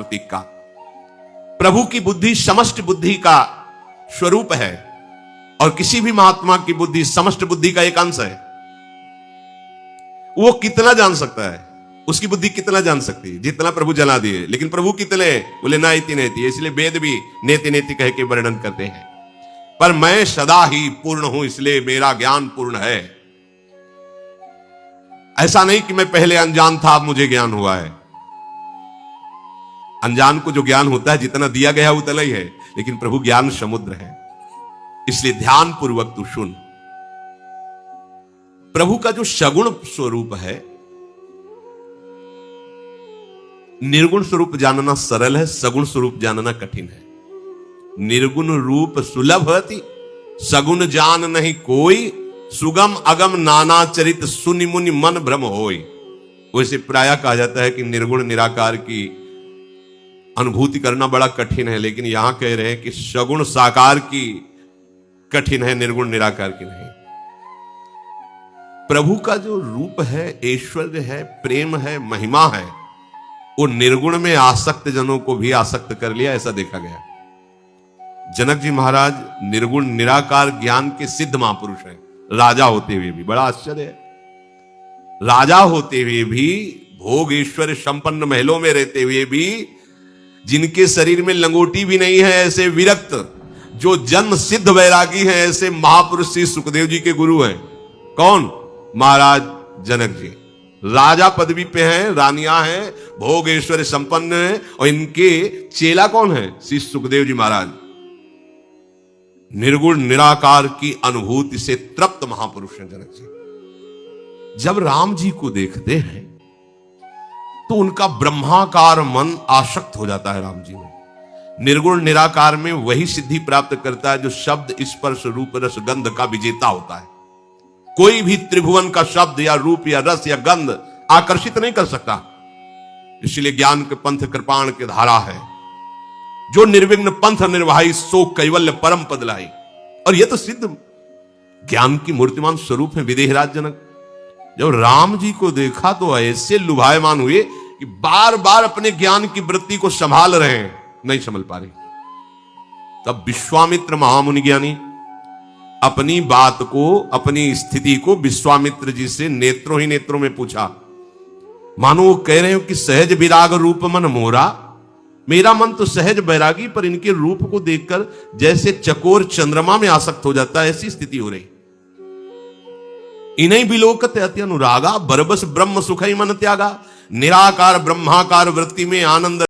प्रतीक का। प्रभु की बुद्धि समष्टि बुद्धि का स्वरूप है और किसी भी महात्मा की बुद्धि समष्टि बुद्धि का एक अंश है। वो कितना जान सकता है, उसकी बुद्धि कितना जान सकती है, जितना प्रभु जला दिए। लेकिन प्रभु कितने बोले ना इति नेति, इसलिए वेद भी नेति नेति कह के वर्णन करते हैं। पर मैं सदा ही पूर्ण हूं, इसलिए मेरा ज्ञान पूर्ण है। ऐसा नहीं कि मैं पहले अनजान था अब मुझे ज्ञान हुआ है। अनजान को जो ज्ञान होता है जितना दिया गया उतना ही है, लेकिन प्रभु ज्ञान समुद्र है। इसलिए ध्यान पूर्वक तू सुन। प्रभु का जो सगुण स्वरूप है, निर्गुण स्वरूप जानना सरल है, सगुण स्वरूप जानना कठिन है। निर्गुण रूप सुलभ हति, सगुण जान नहीं कोई, सुगम अगम नाना चरित सुनि मुनि मन भ्रम होय। वैसे प्रायः कहा जाता है कि निर्गुण निराकार की अनुभूति करना बड़ा कठिन है, लेकिन यहां कह रहे हैं कि सगुण साकार की कठिन है, निर्गुण निराकार की नहीं। प्रभु का जो रूप है, ऐश्वर्य है, प्रेम है, महिमा है, वो निर्गुण में आसक्त जनों को भी आसक्त कर लिया, ऐसा देखा गया। जनक जी महाराज निर्गुण निराकार ज्ञान के सिद्ध महापुरुष हैं, राजा होते हुए भी। बड़ा आश्चर्य है, राजा होते हुए भी, भोग ऐश्वर्य संपन्न महलों में रहते हुए भी, जिनके शरीर में लंगोटी भी नहीं है, ऐसे विरक्त जो जन्म सिद्ध वैरागी हैं, ऐसे महापुरुष श्री सुखदेव जी के गुरु हैं। कौन? महाराज जनक जी। राजा पदवी पे हैं, रानियां हैं, भोग ऐश्वर्य संपन्न हैं, और इनके चेला कौन है? श्री सुखदेव जी महाराज। निर्गुण निराकार की अनुभूति से तृप्त महापुरुष हैं जनक जी। जब राम जी को देखते हैं तो उनका ब्रह्माकार मन आसक्त हो जाता है राम जी में। निर्गुण निराकार में वही सिद्धि प्राप्त करता है जो शब्द स्पर्श रूप रस गंध का विजेता होता है। कोई भी त्रिभुवन का शब्द या रूप या रस या गंध आकर्षित नहीं कर सकता। इसलिए ज्ञान के पंथ कृपाण की धारा है, जो निर्विघ्न पंथ निर्वाही सो कैवल्य परम पद लाई। और यह तो सिद्ध ज्ञान की मूर्तिमान स्वरूप है विदेहराज जनक। जब राम जी को देखा तो ऐसे लुभायमान हुए कि बार बार अपने ज्ञान की वृत्ति को संभाल रहे हैं, नहीं संभल पा रहे। तब विश्वामित्र महामुनि ज्ञानी अपनी बात को, अपनी स्थिति को विश्वामित्र जी से नेत्रों ही नेत्रों में पूछा। मानो वो कह रहे हो कि सहज विराग रूप मन मोरा, मेरा मन तो सहज बैरागी, पर इनके रूप को देखकर जैसे चकोर चंद्रमा में आसक्त हो जाता है, ऐसी स्थिति हो रही। इन्हीं विलोकते अति अनुरागा, बरबस ब्रह्म सुखई मन त्यागा। निराकार ब्रह्माकार वृत्ति में आनंद